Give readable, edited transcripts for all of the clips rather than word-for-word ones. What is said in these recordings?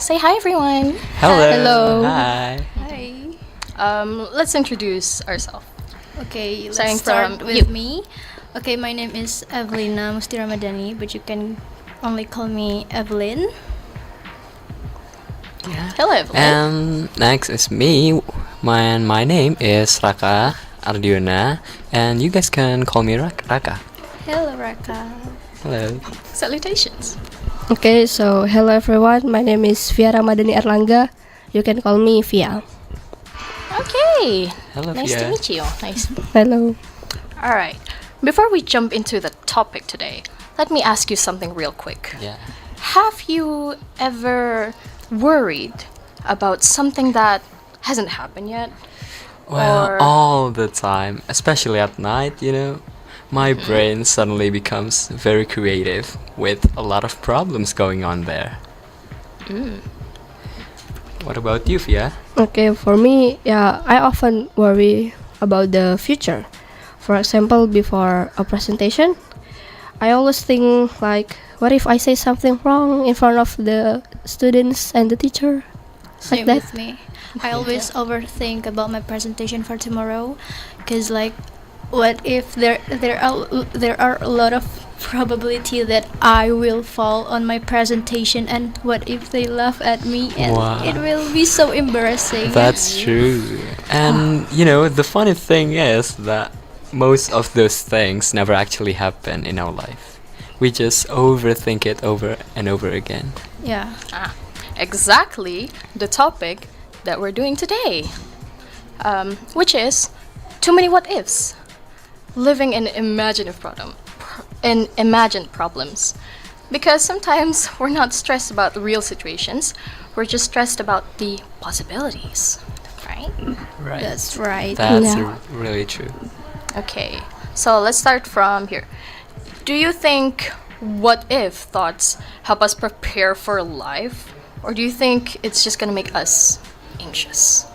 Say hi, everyone. Hello. Hello. Hi. Hi. Let's introduce ourselves. Okay, let's Starting start from with you. me. Okay, my name is Evelina Musti Ramadhani, but you can only call me Evelyn. Hello, Evelyn. And next is me. My name is Raka Ardiuna, and you guys can call me Raka. Hello, Raka. Hello. Salutations. Okay, so hello everyone. My name is Via Ramadhani Erlangga. You can call me Via. Okay. Hello, Nice to Via. meet you. Nice. Hello. All right. Before we jump into the topic today, let me ask you something real quick. Yeah. Have you ever worried about something that hasn't happened yet? Well, Or- all the time, especially at night, my brain suddenly becomes very creative with a lot of problems going on there. What about you, Via? Okay, for me, yeah, I often worry about the future. For example, before a presentation, I always think like, what if I say something wrong in front of the students and the teacher? Same that? with me. I always overthink about my presentation for tomorrow, cause like, what if there are a lot of probability that I will fall on my presentation, and what if they laugh at me, and Wow. it will be so embarrassing. That's true. And the funny thing is that most of those things never actually happen in our life. We just overthink it over and over again. Yeah. Exactly the topic that we're doing today, which is too many what ifs, living in imagined problems. Because sometimes we're not stressed about the real situations, we're just stressed about the possibilities, right? Right. That's right. That's Yeah. really true. Okay, so let's start from here. Do you think what if thoughts help us prepare for life? Or do you think it's just gonna make us anxious?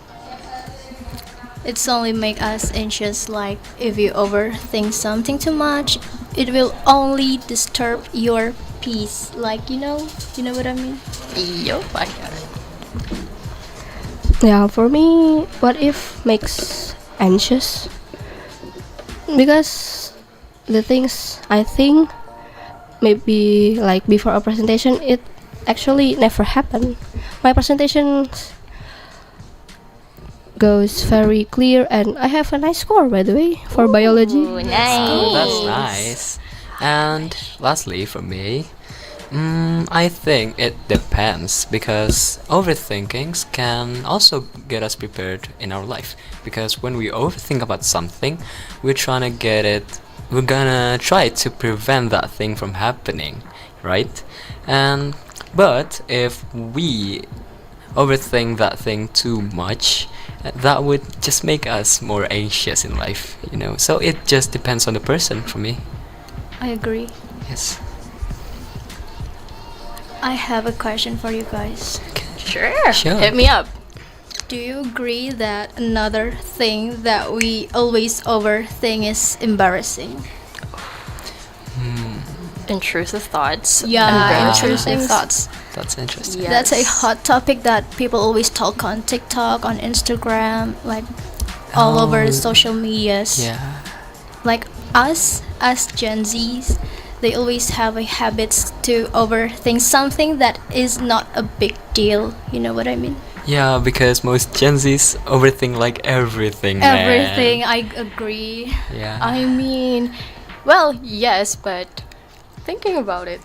It's only make us anxious. Like if you overthink something too much, it will only disturb your peace. Like you know what I mean. Yup, I got it. Yeah, for me, what if makes anxious? Because the things I think maybe like before a presentation, it actually never happened. My presentation goes very clear, and I have a nice score, by the way, for biology. Ooh, nice. Oh, that's nice. And lastly, for me, I think it depends because overthinkings can also get us prepared in our life. Because when we overthink about something, we're trying to get it, we're gonna try to prevent that thing from happening, right? But if we overthink that thing too much, that would just make us more anxious in life, So it just depends on the person for me. I agree. Yes. I have a question for you guys. Sure. Sure. Hit me up. Do you agree that another thing that we always overthink is embarrassing? Intrusive thoughts. Yeah, Embarrassing intrusive things. thoughts. That's interesting. Yeah. That's a Yes. hot topic that people always talk on TikTok, on Instagram, like all over Oh, social medias. Yeah. Like us as Gen Zs, they always have a habit to overthink something that is not a big deal. You know what I mean? Yeah, because most Gen Zs overthink like everything, man. Everything. I agree. Yeah. I mean, well, yes, but thinking about it,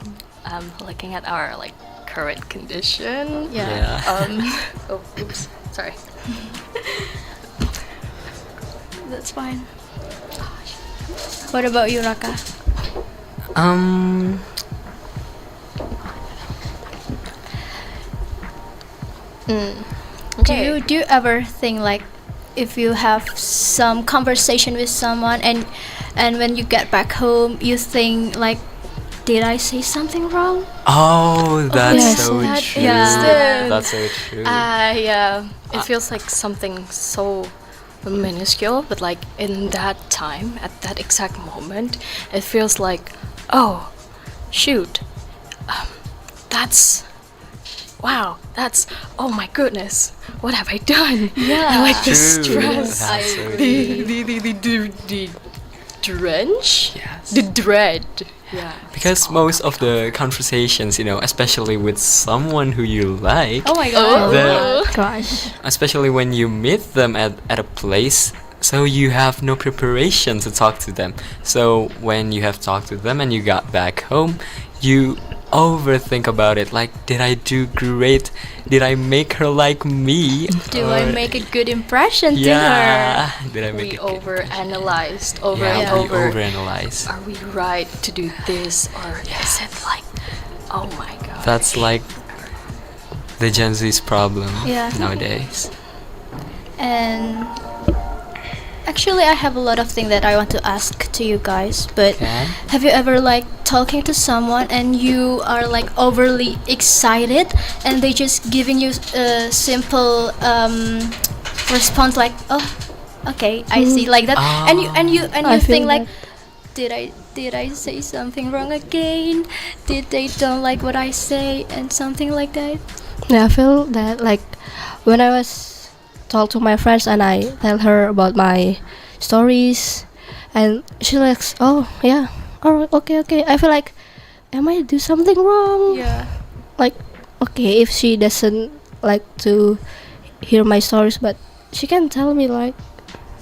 looking at our current condition. Yeah. Oh, oops. Sorry. That's fine. What about you, Raka? Um. Okay. Do you ever think like if you have some conversation with someone and when you get back home you think like, did I say something wrong? Oh, that's yes, so that true. instant. That's so true. It feels like something so minuscule, but like in that time, at that exact moment, it feels like, oh, shoot, that's wow, that's, oh my goodness, what have I done? Yeah. And like the True. stress, That's so the drench, Yes. the dread. Yeah. Because most of the conversations, especially with someone who you like, Oh my god. The- Gosh. especially when you meet them at a place, so you have no preparation to talk to them. So when you have talked to them and you got back home, you overthink about it. Like, did I do great? Did I make her like me? Do I Or- make a good impression to her? Yeah. Did I make We a good overanalyzed over Yeah, and we over. overanalyze. Are we right to do this, or is it like, oh my god? That's like the Gen Z's problem Yeah. nowadays. And actually, I have a lot of things that I want to ask to you guys. But Okay. have you ever like talking to someone and you are like overly excited and they just giving you a simple response like, oh, okay, I see, like that, and you I feel think like, that. did I say something wrong again? Did they don't like what I say and something like that? Yeah, I feel that like when I was talk to my friends and I tell her about my stories, and she like, oh yeah, alright, okay. I feel like, am I do something wrong? Yeah. Like, okay, if she doesn't like to hear my stories, but she can tell me like,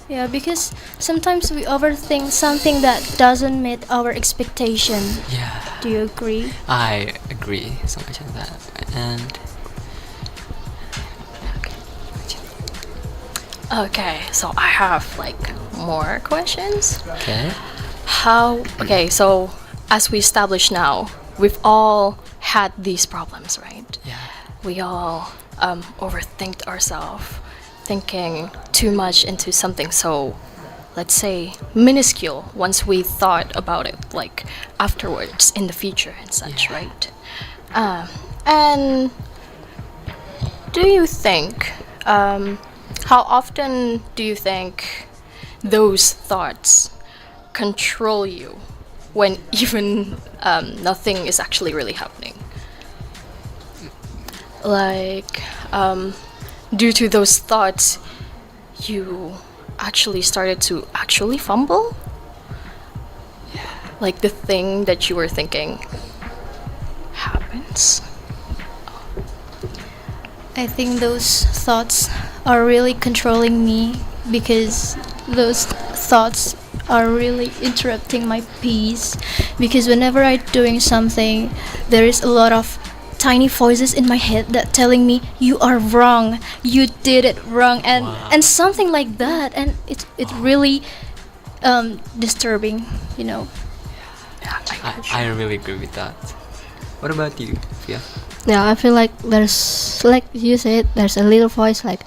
Yeah, because sometimes we overthink something that doesn't meet our expectation. Yeah. Do you agree? I agree so much on that. And Okay, so I have like more questions. okay. Okay, so as we established now, we've all had these problems, right? Yeah. We all overthinked ourselves, thinking too much into something so, let's say, minuscule once we thought about it, like afterwards in the future and such, Yeah. right? And do you think, how often do you think those thoughts control you when even nothing is actually really happening? Like, due to those thoughts, you actually started to actually fumble? Like the thing that you were thinking happens? I think those thoughts are really controlling me because those thoughts are really interrupting my peace, because whenever I'm doing something there is a lot of tiny voices in my head that telling me you are wrong, you did it wrong, and Wow. and something like that, and it's really disturbing, you know. Yeah, I really agree with that. What about you, Fia? yeah, I feel like there's, like you said, there's a little voice like,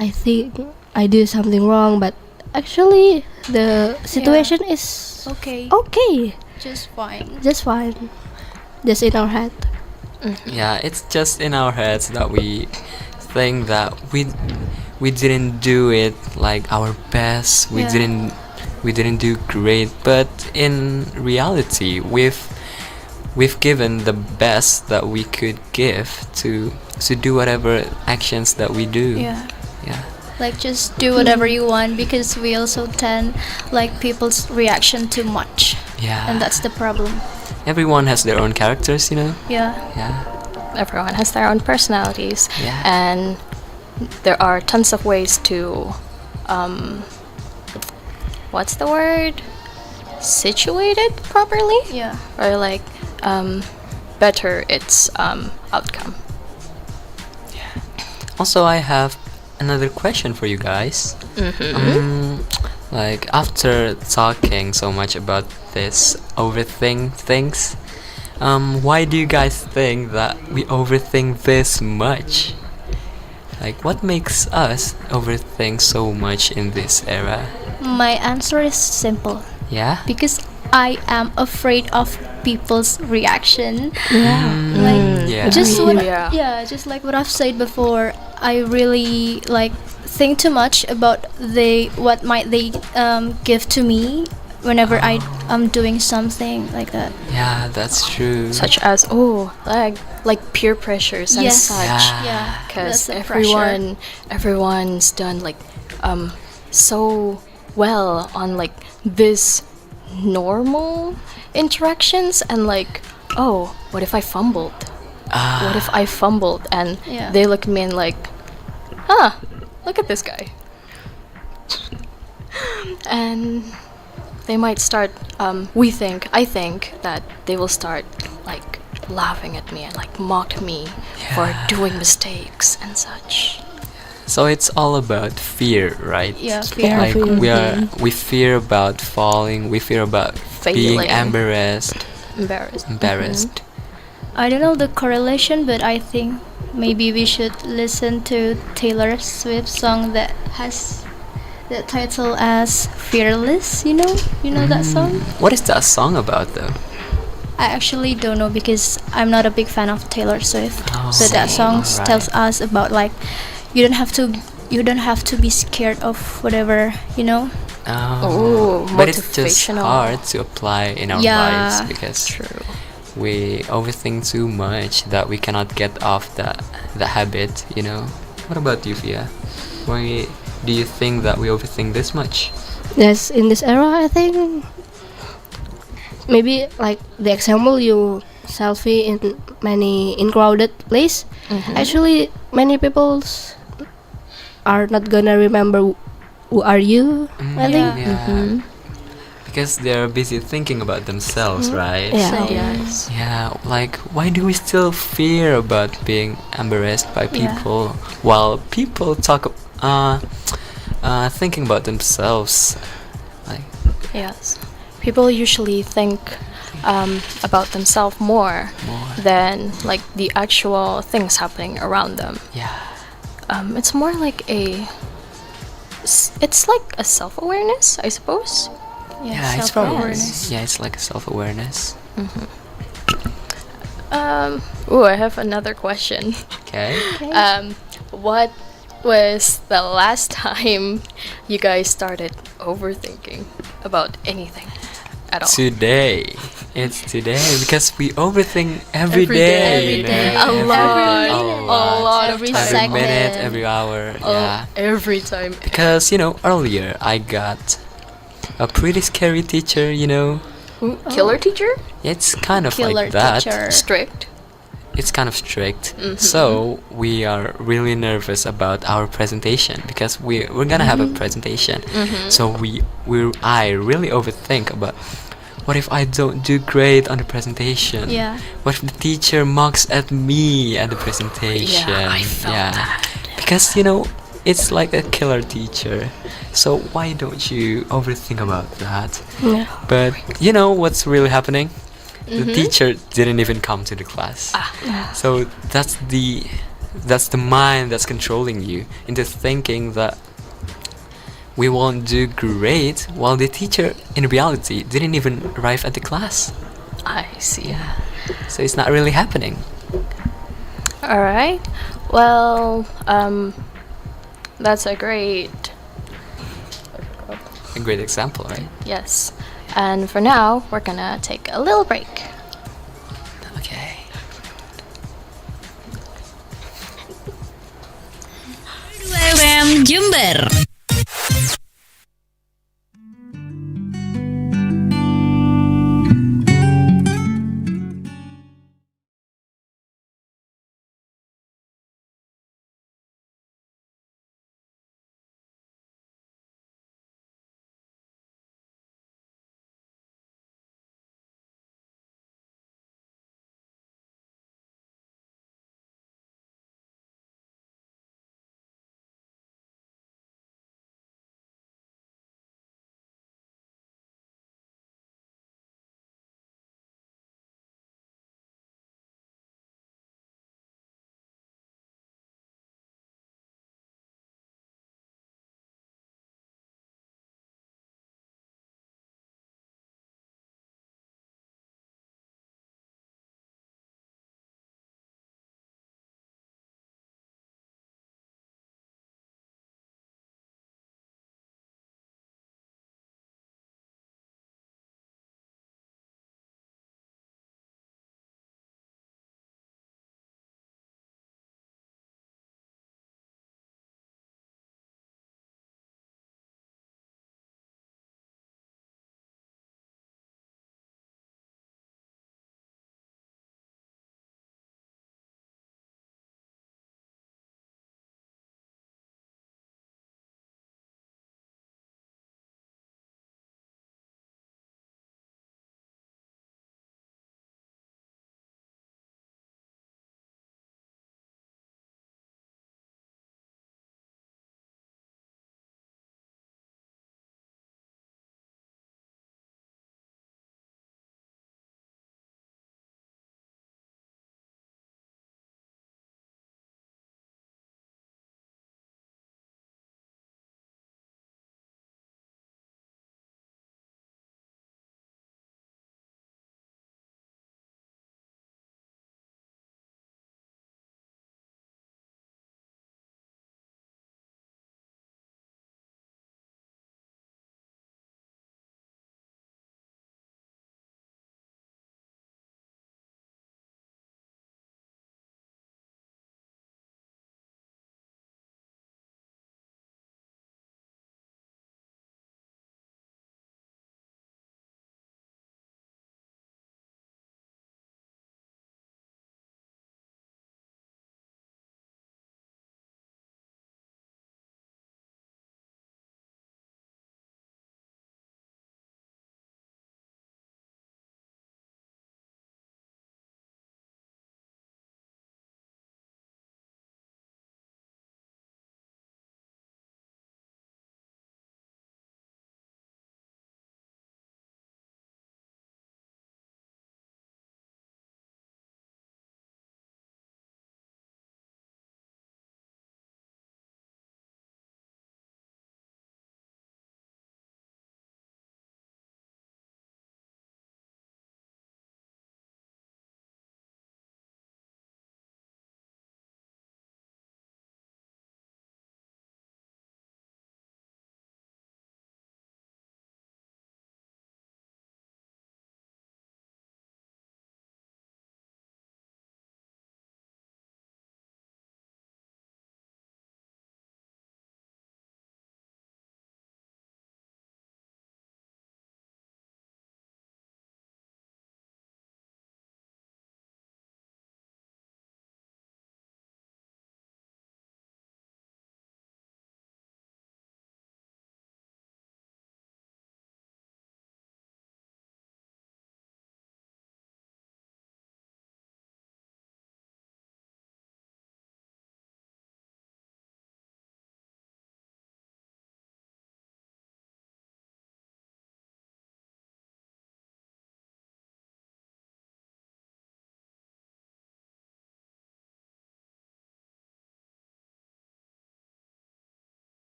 I think I do something wrong, but actually the situation is Okay, okay, just fine. just fine, just in our head. Yeah, it's just in our heads that we think that we didn't do it like our best. We Yeah. didn't do great, but in reality, we've given the best that we could give to do whatever actions that we do. Yeah. Yeah. Like just do whatever you want, because we also tend like people's reaction too much, Yeah. and that's the problem. Everyone has their own characters, Yeah. Yeah. everyone has their own personalities, Yeah. and there are tons of ways to what's the word, situate it properly, Yeah. or like better its outcome. Also, I have another question for you guys. Like, after talking so much about this overthink things, why do you guys think that we overthink this much? Like, what makes us overthink so much in this era? My answer is simple. Yeah? Because I am afraid of people's reaction. Mm, Like yeah. just what Yeah. just like what I've said before, I really like think too much about what might they give to me whenever I am doing something like that. Yeah, that's true. Such as like peer pressures and Yes. such. Yeah, Because that's the pressure. everyone's done like so well on like this normal interactions, and like, oh, what if I fumbled? What if I fumbled? And Yeah. they look at me and like, huh, look at this guy. And they might start, I think that they will start like laughing at me and like mock me for doing mistakes and such. So it's all about fear, right? Yeah, fear. Like fear. we fear about falling, we fear about being Failing. embarrassed. Embarrassed. Embarrassed. I don't know the correlation, but I think maybe we should listen to Taylor Swift's song that has the title as Fearless. You know that song? What is that song about though? I actually don't know because I'm not a big fan of Taylor Swift. Oh, But that song alright. tells us about like you don't have to be scared of whatever, Oh, Oh, but it's just motivational. hard to apply in our Yeah, lives because True. we overthink too much that we cannot get off the habit. What about you, Fia? Why do you think that we overthink this much? Yes, in this era, I think maybe like the example you selfie in crowded place. Actually, many people are not gonna remember who are you. I think. Yeah. Because they're busy thinking about themselves, right? Yeah. So, Yes. Yeah, like why do we still fear about being embarrassed by Yeah. people while people talk thinking about themselves? Like Yes. People usually think about themselves more than like the actual things happening around them. yeah. It's more like it's like a self-awareness, I suppose. Yeah, it's probably self-awareness. yeah, it's like a self-awareness. I have another question. Okay. What was the last time you guys started overthinking about anything at all? Today. It's today because we overthink every Every day. day. you Every know? day. A lot. A lot. lot of Every time. Every second. minute, every hour. Yeah. Every time. Because earlier I got a pretty scary teacher. Killer teacher? It's kind of Killer like that. teacher. Strict. It's kind of strict. So we are really nervous about our presentation because we're gonna have a presentation. So I really overthink about what if I don't do great on the presentation? Yeah. What if the teacher mocks at me at the presentation? Yeah, I felt that. Because it's like a killer teacher. So why don't you overthink about that? Yeah. But what's really happening? The teacher didn't even come to the class. So that's the mind that's controlling you into thinking that we won't do great while the teacher in reality didn't even arrive at the class. I see. So it's not really happening. All right. Well, that's a great A great example, right? yes. And for now, we're gonna take a little break. Okay. RRI Jember.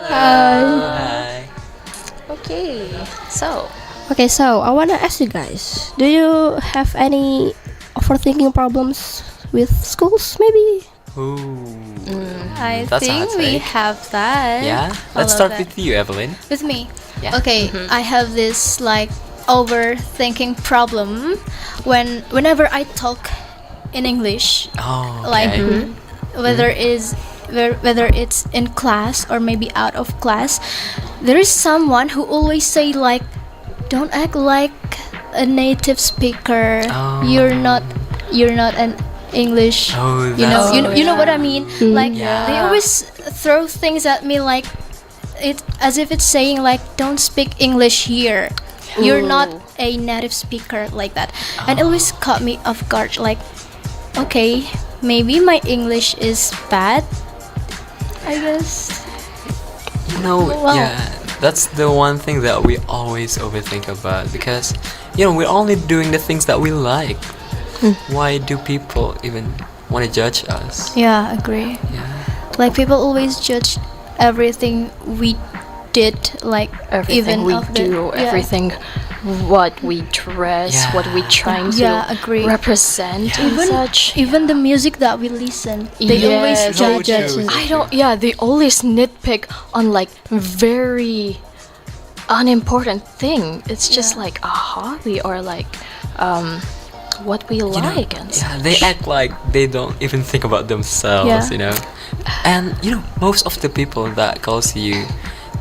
Hi. Okay, so Okay, so I wanna ask you guys: do you have any overthinking problems with schools? Maybe. Ooh. I That's a hot think we take. have that. Yeah. All Let's of start that. with you, Evelyn. With me. Yeah. Okay, I have this like overthinking problem whenever I talk in English, Oh, like okay. whether it's in class or maybe out of class, there is someone who always say like, "Don't act like a native speaker. Oh. You're not an English." Oh, You know what I mean? Like Yeah. they always throw things at me like it as if it's saying like, "Don't speak English here. You're not a native speaker," like that. And it always caught me off guard. Like, okay, maybe my English is bad, I guess. Well- Yeah, that's the one thing that we always overthink about because, we're only doing the things that we like. Why do people even want to judge us? Yeah, agree. Yeah. Like people always judge everything we did, like everything even we of the- do, yeah. everything, what we dress, what we trying to Yeah, agree. represent, and such. Even the music that we listen, they always Yes, So judge true. us. I don't. Yeah, they always nitpick on like very unimportant thing. It's just Yeah. like a hobby or like what we like and Yeah, such. they act like they don't even think about themselves, Yeah. And most of the people that calls you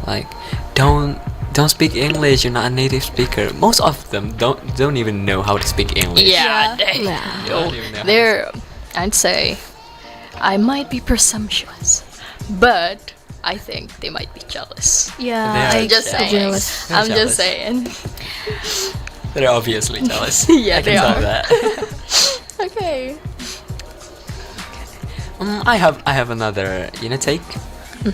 like don't speak English, you're not a native speaker. Most of them don't even know how to speak English. Yeah, Yeah. they, Don't even know how to they're. I'd say I might be presumptuous, but I think they might be jealous. Yeah, They are I I'm just saying. jealous. I'm Jealous. just saying. They're obviously jealous. Yeah, I can they tell are. that. Okay. I have another take.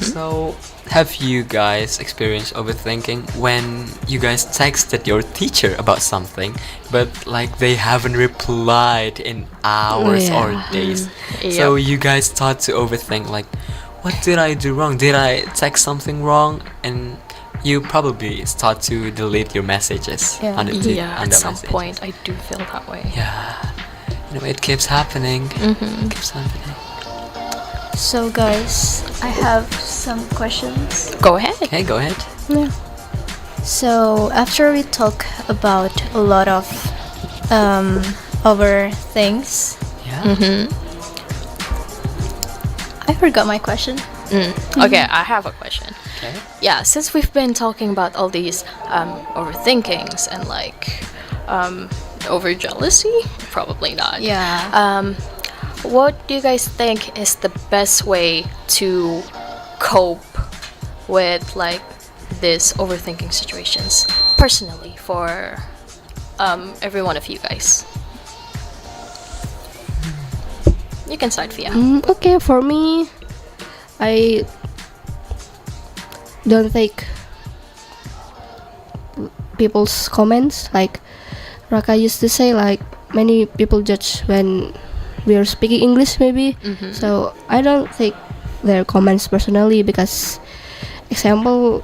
So, have you guys experienced overthinking when you guys texted your teacher about something, but like they haven't replied in hours or Yeah. days? So Yep. you guys start to overthink like, what did I do wrong? Did I text something wrong? And you probably start to delete your messages Yeah. on the Yeah, on at the some messages. point I do feel that way. Yeah, it keeps happening. It keeps happening. So guys, I have some questions. Go ahead. Okay, go ahead. So after we talk about a lot of over things, Yeah. I forgot my question. Okay, I have a question. Okay. Yeah, since we've been talking about all these overthinkings and like over jealousy, probably not. Yeah. What do you guys think is the best way to cope with like this overthinking situations personally for every one of you guys? You can start, Fia. Okay, for me, I don't take people's comments. Like Raka used to say, like many people judge when we are speaking English, maybe. So I don't take their comments personally because, example,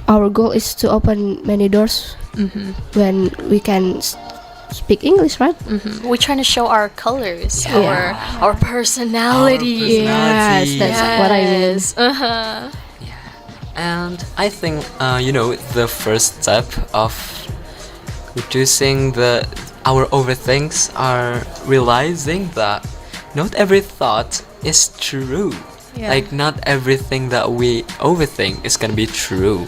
our goal is to open many doors when we can speak English, right? We're trying to show our colors, Yeah. our personality. Our Yes, that's what I mean. Yes. Uh-huh. And I think the first step of reducing our overthinks are realizing that not every thought is true. Yeah. Like not everything that we overthink is gonna be true.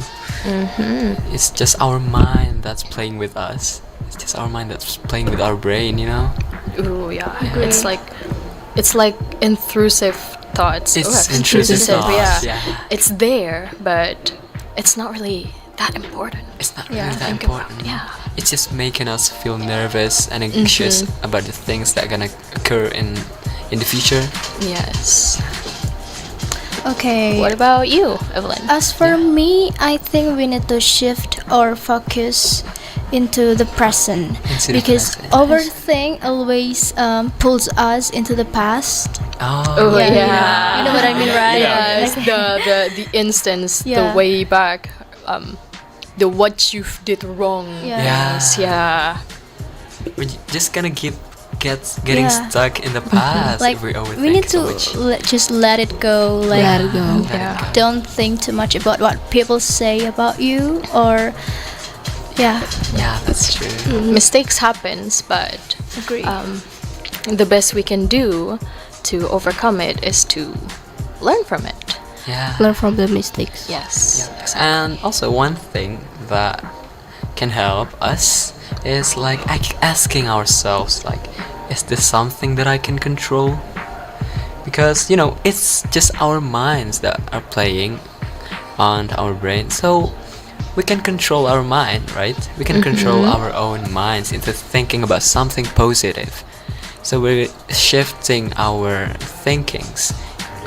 It's just our mind that's playing with us. It's just our mind that's playing with our brain. Ooh, yeah. It's like intrusive thoughts. It's Ooh, intrusive thoughts. Yeah. Yeah. It's there, but it's not really that important. It's not Yeah, really that think about- important. yeah. It's just making us feel nervous and anxious about the things that are gonna occur in the future. Yes. Okay. What about you, Evelyn? As for me, I think we need to shift our focus into the present Into the because present. overthink always pulls us into the past Oh, yeah. You know what I mean, right? Yes, the instance, Yeah. the way back, the what you did wrong. Yeah. Yes, yeah. We're just gonna getting Yeah. stuck in the past Like if we overthink we need so to much. just let it go. Like Let it go. Let it Yeah. go. don't think too much about what people say about you, or yeah, Yeah, that's true. Mistakes happens, but agree. the best we can do to overcome it is to learn from it. Yeah. Learn from the mistakes. Yes. And also one thing that can help us is like asking ourselves like, is this something that I can control? Because it's just our minds that are playing on our brain, so we can control our mind, right? We can control our own minds into thinking about something positive. So we're shifting our thinkings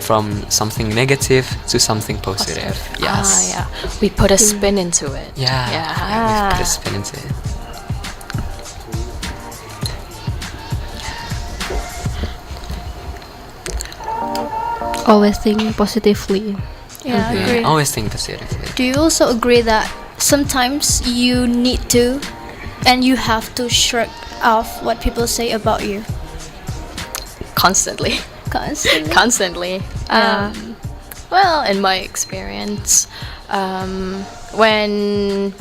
from something negative to something positive. Yes. Yeah. We put a spin into it. Yeah. Yeah. We put a spin into it. Always think positively. Yeah, agree. Always think positively. Do you also agree that sometimes you need to, and you have to shrug off what people say about you Constantly. constantly? Constantly. Yeah. Well, in my experience, when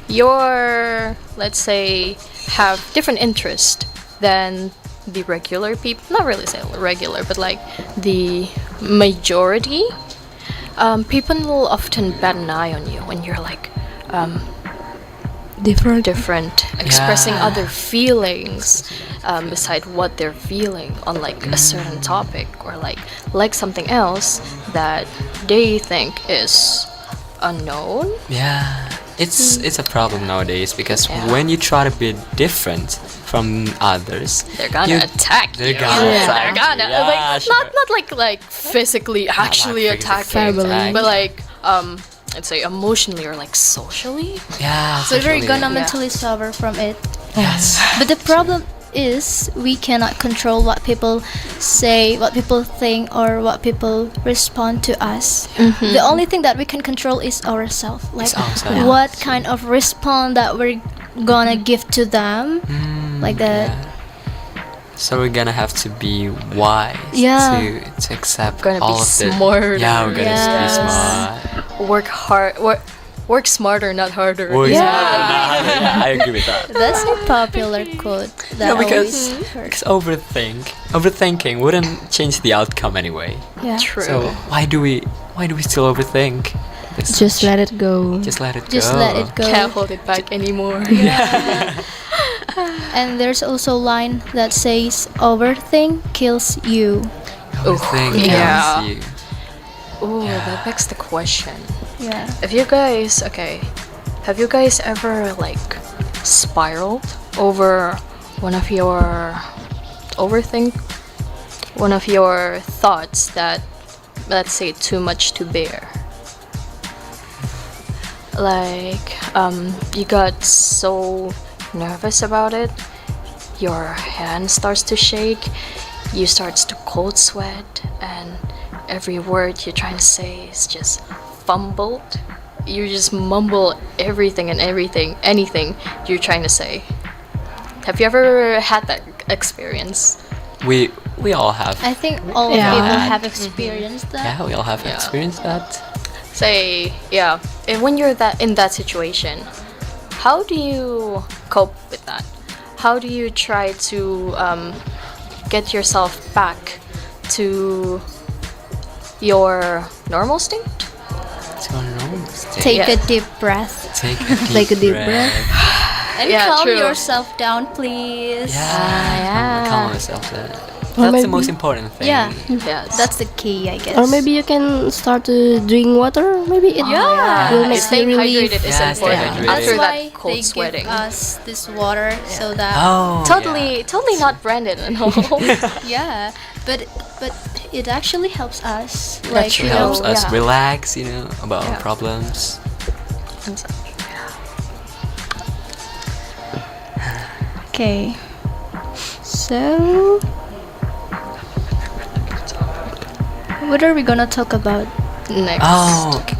you're, let's say, have different interest than the regular people, not really say regular, but like the majority, people will often bat an eye on you when you're like different, expressing Yeah. other feelings beside what they're feeling on like a certain topic, or like something else that they think is unknown. Yeah, it's a problem nowadays because Yeah. when you try to be different from others, They're gonna attack they're you. gonna They're attack gonna you. Yeah, like sure. not like physically actually like attacking, physically attack. but like let's say emotionally or like socially. Yeah, So we're socially. gonna mentally suffer from it. Yes. But the problem is we cannot control what people say, what people think, or what people respond to us. The only thing that we can control is ourselves. Like ourselves. what kind of response that we're gonna give to them, like that. Yeah. So we're gonna have to be wise Yeah. to accept Gonna all be of the. smarter. Yeah, we're gonna be Yes. smart. Work hard. Work smarter, not harder. Work Yeah. smarter. Yeah, I agree with that. That's a popular quote that No, I because always heard. overthinking wouldn't change the outcome anyway. Yeah. True. So why do we still overthink? this Just much? let it go. Just let it go. Just let it go. Can't hold it back anymore. And there's also a line that says, "Overthink kills you." Overthink yeah. kills you. Ooh, Yeah. that begs the question. Yeah. If you guys, have you guys ever like spiraled over one of your one of your thoughts that, let's say, too much to bear? Like, you got so nervous about it, your hand starts to shake, you starts to cold sweat, and every word you're trying to say is just fumbled. You just mumble everything and anything you're trying to say. Have you ever had that experience? We all have. I think all Yeah. people have experienced that. Yeah, we all have Yeah. experienced that. Say, yeah, and when you're in that situation, how do you cope with that? How do you try to get yourself back to your normal state? It's going wrong. Take Yeah. a deep breath Take a deep breath. and Yeah, calm true. yourself down, please. Yeah. Calm yourself down. Or That's the maybe- most important thing. Yeah. Yes. That's the key, I guess. Or maybe you can start to drink water. Maybe it will make Staying you relief. hydrated is Yeah, stay important hydrated. after That's that why cold they sweating. give us this water so that Oh. Totally not branded and all. yeah, but it actually helps us. That Like It you know, helps us yeah. relax, about our Yeah. problems. And such. okay. So What are we gonna talk about? Next. Oh, okay.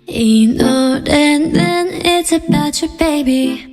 You know that then it's about you, baby.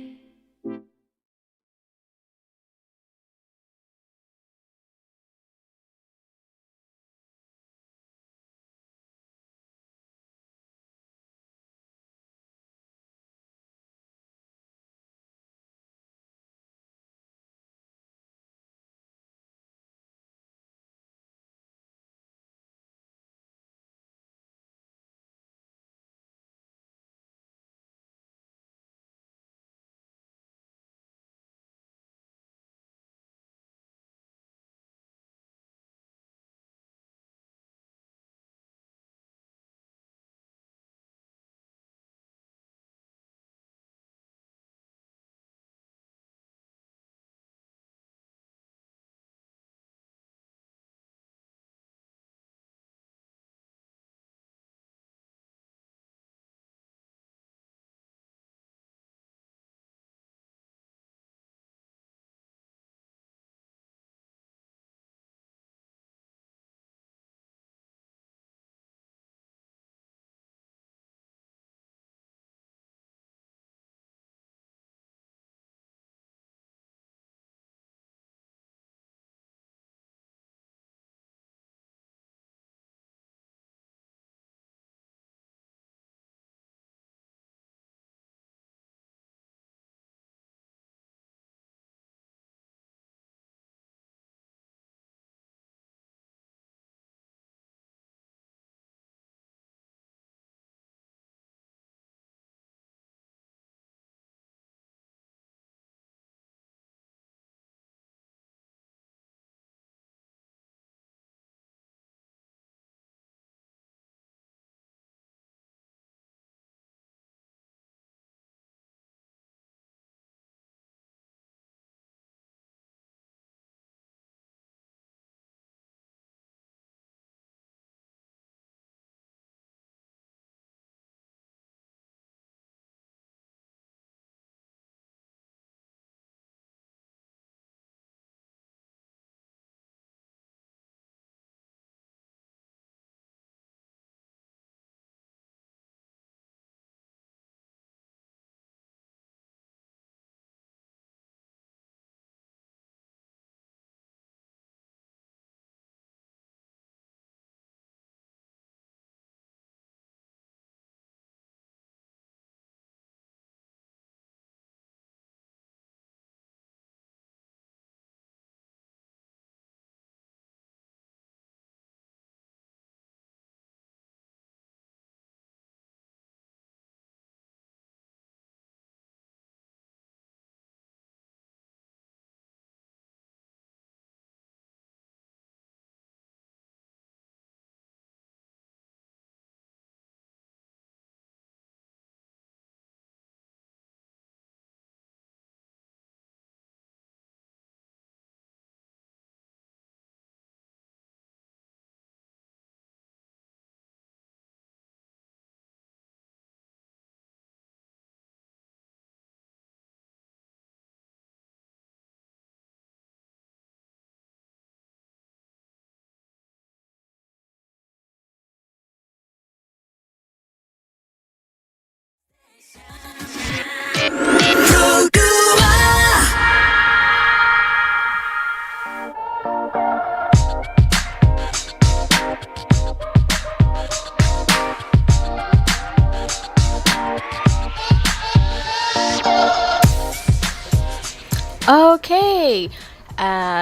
Okay,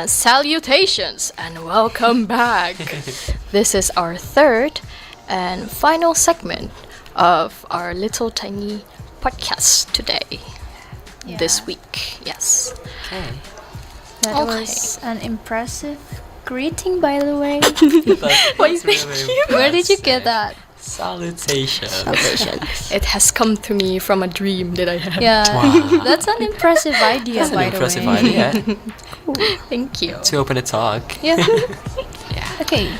salutations and welcome back. This is our third and final segment of our little tiny podcast today. This week, yes. Okay. That Okay. was an impressive greeting, by the way. Why, thank you. Where did you get that? Salutation. It has come to me from a dream that I had. Yeah, Wow. that's an impressive idea, That's an by impressive the way. idea Thank you. to open a talk. Yeah. Okay.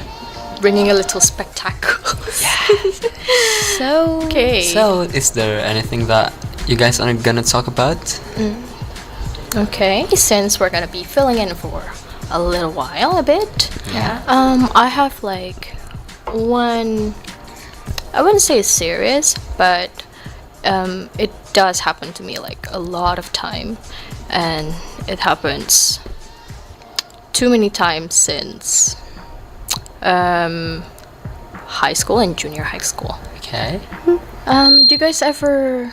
Bringing a little spectacle. So. Okay. So, is there anything that you guys are gonna talk about? Okay, since we're gonna be filling in for a little while, a bit. Yeah. I have like one I wouldn't say it's serious, but it does happen to me like a lot of time, and it happens too many times since high school and junior high school. Okay. Do you guys ever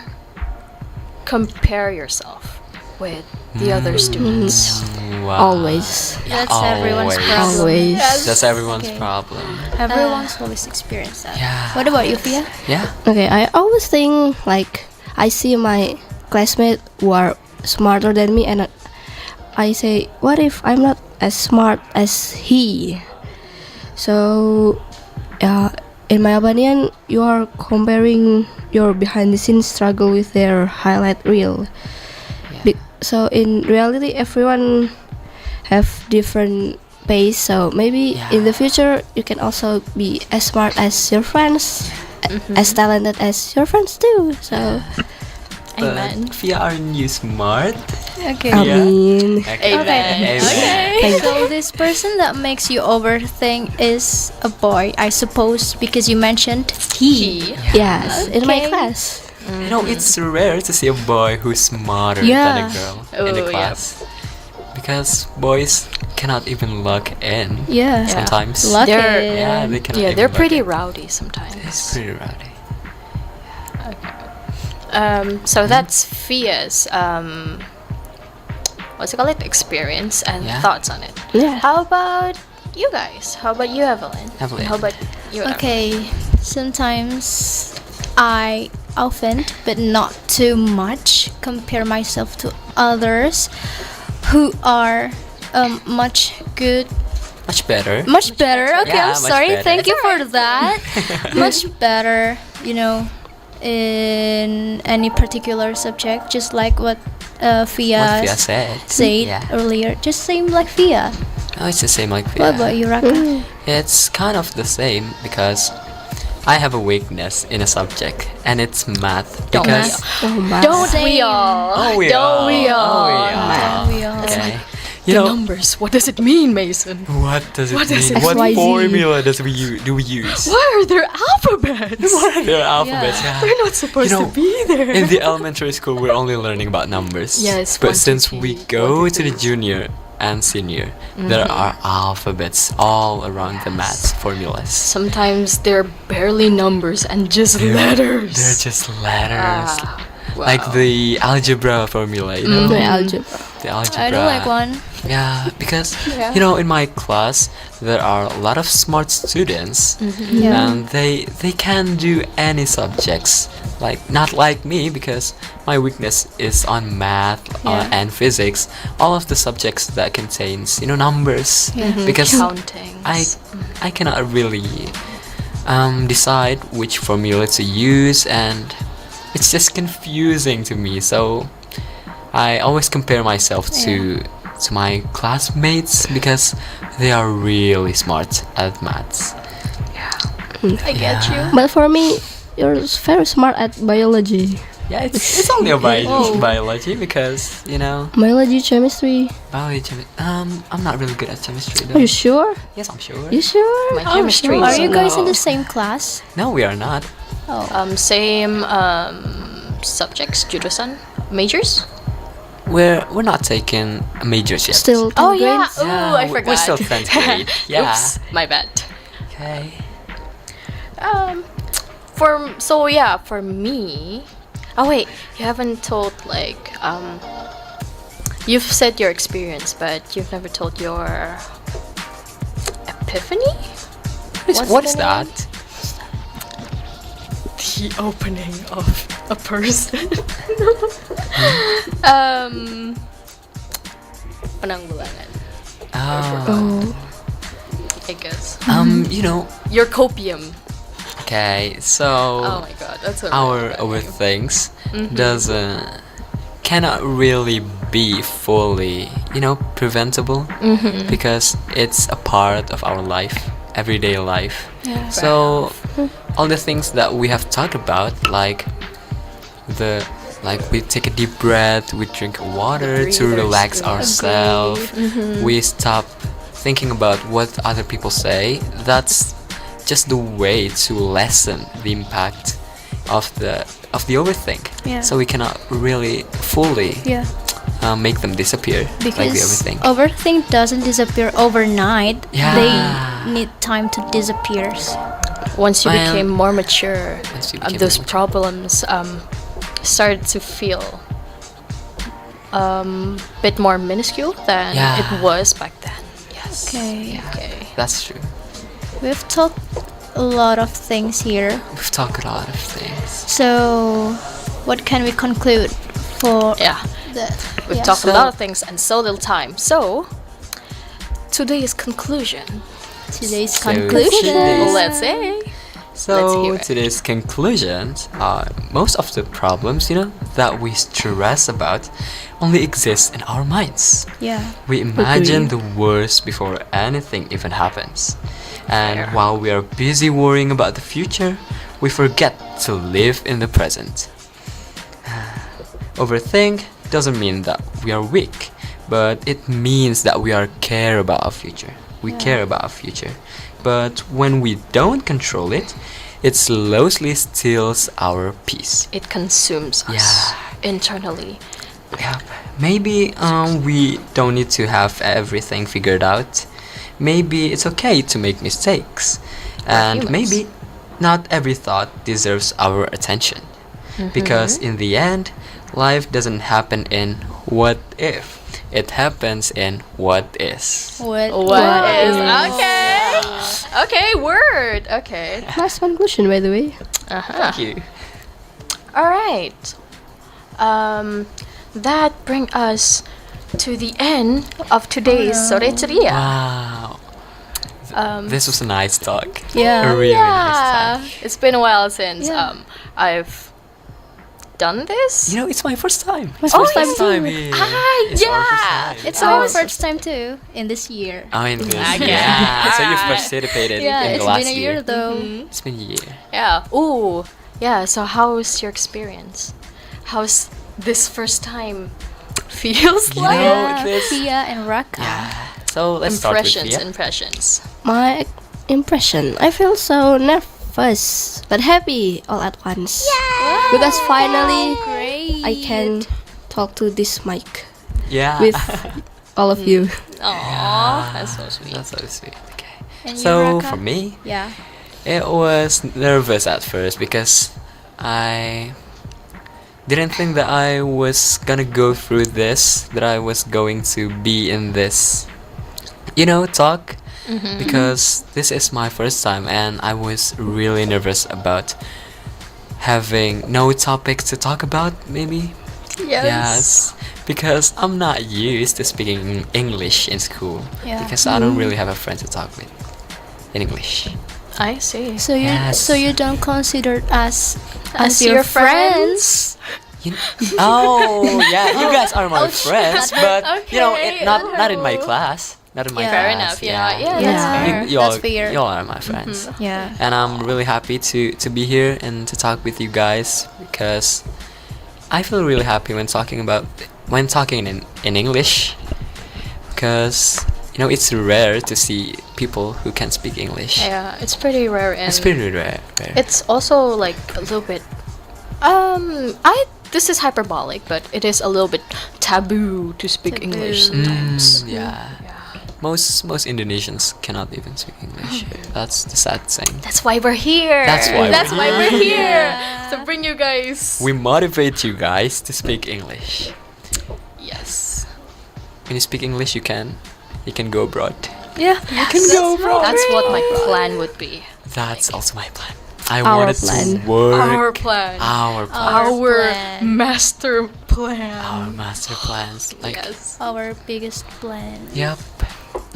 compare yourself with the other students? Wow. Always. That's everyone's Always. problem. Always. That's everyone's Okay. problem. Everyone's always experienced that. Yeah. What about you, Fia? Yeah. Okay, I always think like I see my classmates who are smarter than me, and I say, what if I'm not as smart as he? So, in my opinion, you are comparing your behind the scenes struggle with their highlight reel. So in reality, everyone have different pace. So maybe in the future, you can also be as smart as your friends, as talented as your friends too. So Amen. But Fia, aren't you smart? Okay. I Yeah. mean, Okay. Amen. Amen. So this person that makes you overthink is a boy, I suppose, because you mentioned he. yes, in my Okay. class. You know, it's rare to see a boy who's smarter than Yeah. a girl in the Oh, yeah. class. Because boys cannot even look in Yeah. sometimes. Lock They're- in. Yeah, they cannot Yeah, even they're look pretty in. rowdy It's sometimes. pretty rowdy. So that's Fia's what's it called? Experience and Yeah. thoughts on it. Yeah. How about you guys? How about you, Evelyn? Evelyn. How about you? Evelyn? Okay, sometimes I often, but not too much, compare myself to others who are much good, Much better. much better. Okay, Yeah, I'm much sorry. better. Thank you for that. Much better, in any particular subject, just like what Fia, What Fia said. said Yeah. earlier. Just same like Fia. No, it's the same like Fia. What about you, Raka? It's kind of the same because I have a weakness in a subject, and it's math. Don't Because Oh my. Don't we Same. all? Oh, we Don't are. we Oh, all? we are. We all. Okay. The You know, numbers. What does it mean, Mason? what does it What is mean? What XYZ? formula do we use? Why are there alphabets? What are their alphabets? Yeah. Yeah. They're not supposed You know, to be there. In the elementary school, we're only learning about numbers. Yes, But 1, 2, since 3, we 1, go 2, to the 3. junior and senior, there are alphabets all around the maths formulas. Sometimes they're barely numbers and just letters. They're just letters. Ah, Like wow. the algebra formula, you know? The algebra. The algebra. I don't like one. Yeah, because Yeah. you know, in my class there are a lot of smart students, Yeah. and they can do any subjects. Like not like me, because my weakness is on math Yeah. and physics. All of the subjects that contains numbers. Because Counting. I cannot really decide which formula to use, and it's just confusing to me. So I always compare myself to my classmates because they are really smart at maths. I get you. But for me, you're very smart at biology. Yeah, it's only a biology because Biology, chemistry. biology. I'm not really good at chemistry Are though. you sure? Yes, I'm sure. You sure? My chemistry. Are is you guys in low. the same class? No, we are not. Same subjects, judosan majors? We're not taking majors yet. Still 10 Oh yeah. grades? Oh, I we're forgot. still 10th grade. Yeah. Oops, my bad. Okay. For me. Oh wait, you haven't told you've said your experience, but you've never told your epiphany. What is the that? name? The opening of a person. Penanggulangan, Oh. I guess. Your Your copium. Okay, so Oh my god, that's a our really bad our name. things cannot really be fully preventable because it's a part of our life, everyday life. So all the things that we have talked about, like we take a deep breath, we drink water to breathers, relax yeah. ourselves, we stop thinking about what other people say. That's just the way to lessen the impact of the overthink. Yeah. So we cannot really fully Yeah. make them disappear like the Because overthink. overthink doesn't disappear overnight. Yeah. They need time to disappear. Once you Well, became more mature, once you became those more mature. problems started to feel bit more minuscule than Yeah. it was back then. Yes. Okay. Okay. That's true. We've talked a lot of things here. We've talked a lot of things. So, what can we conclude for Yeah. the? We've yeah. talked a So- lot of things and so little time. So, today's conclusion. Today's So conclusion. today's- Let's say. Let's So hear it. today's conclusions are most of the problems, that we stress about only exist in our minds. Yeah. We imagine the worst before anything even happens. And Fair. while we are busy worrying about the future, we forget to live in the present. Overthink doesn't mean that we are weak, but it means that we are care about our future. We care about our future. But when we don't control it, it slowly steals our peace. It consumes us Yeah. internally. Yeah, maybe we don't need to have everything figured out. Maybe it's okay to make mistakes. And humans. maybe not every thought deserves our attention. Because in the end, life doesn't happen in what if. It happens in what is. What? What is okay? Okay, word. Okay. Nice conclusion, by the way. Thank you. All right. That brings us to the end of today's Ceria. Wow. This was a nice talk. Yeah. A really nice Yeah, talk. it's been a while since Yeah. I've done this. It's my first time. My first time too. here. Ah, It's our first yeah. time. It's Oh. our first time too in this year. I mean, this, Okay. yeah. So you've Alright. participated Yeah, in it's the last been a year though. It's been a year. Yeah. Ooh. Yeah. So how's your experience? How's this first time feels You like? know, Yeah, this- Pia and Raka. So let's start with Impressions. Pia. Impressions. My impression, I feel so nervous but happy all at once. Because finally Great. I can talk to this mic Yeah. with all of you. Aww, that's so sweet. That's so sweet. Okay. And you, So Raka? for me, Yeah. it was nervous at first because I didn't think that I was gonna go through this, that I was going to be in this, talk. Because this is my first time and I was really nervous about having no topics to talk about, maybe. Yes. Because I'm not used to speaking English in school. Yeah. Because I don't really have a friend to talk with in English. I see. So you Yes. so you don't consider us as your your friends? Oh, yeah, you guys are my friends, but Okay, not in my class. Not in my Yeah. class. Fair enough. Yeah. Yeah. Yeah. That's fair. You all, That's fair. you all are my friends. Yeah. And I'm really happy to be here and to talk with you guys because I feel really happy when talking in English because it's rare to see people who can speak English. Yeah, it's pretty rare and It's pretty rare. it's also like a little bit this is hyperbolic, but it is a little bit taboo to speak Taboo. English sometimes. Yeah. Most Indonesians cannot even speak English. That's the sad thing. That's why we're here. That's why we're we're here. To bring you guys. We motivate you guys to speak English. Yes. When you speak English, you can go abroad. Yeah. That's, that's what my plan would be. That's also my plan. I Our wanted plan. to work Our plan. our plan, Our plan. master plan. our master plans. Like, Yes. Our biggest plan. yep.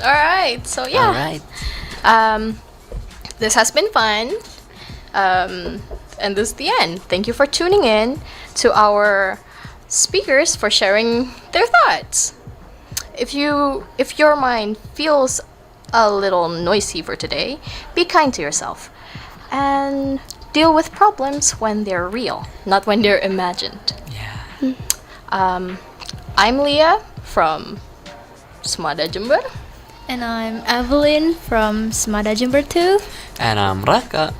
All right. So yeah. All right. This has been fun. And this is the end. Thank you for tuning in to our speakers for sharing their thoughts. If your mind feels a little noisy for today, be kind to yourself and deal with problems when they're real, not when they're imagined. Yeah. I'm Leah from Smada Jember. And I'm Evelyn from Smada Jember 2. And I'm Raka,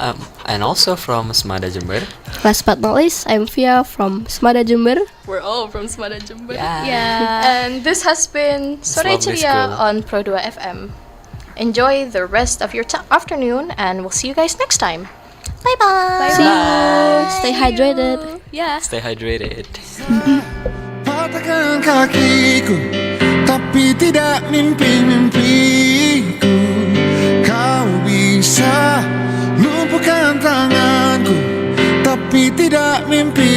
and also from Smada Jember. Last but not least, I'm Via from Smada Jember. We're all from Smada Jember. Yeah. And this has been Sore lovely Ceria school. on Pro 2 FM. Enjoy the rest of your afternoon, and we'll see you guys next time. Bye-bye. See you. Stay hydrated. Yeah. Stay hydrated. Patahkan kakiku, tapi tidak mimpi-mimpiku. Kau bisa lumpuhkan tanganku, tapi tidak mimpi